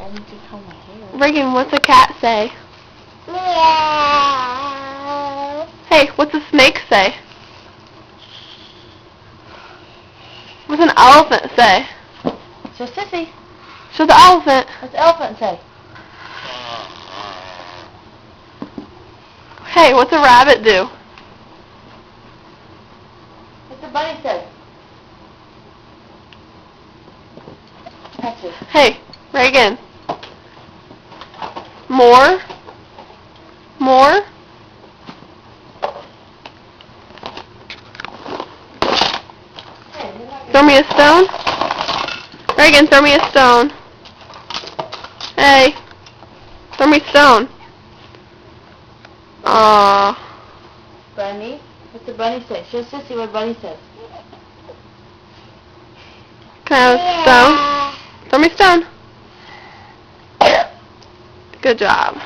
I need to comb my hair. Reagan, what's a cat say? Meow. Hey, what's a snake say? What's an elephant say? So, Sissy, Show the elephant. what's the elephant say? Hey, what's a rabbit do? What's the bunny say? That's it. Hey, Reagan. More? More? Throw me a stone? Reagan, throw me a stone. Hey, throw me a stone. Aww. Bunny? What's the bunny say? Show Sissy what bunny says. Can I have a stone? Throw me a stone. Good job.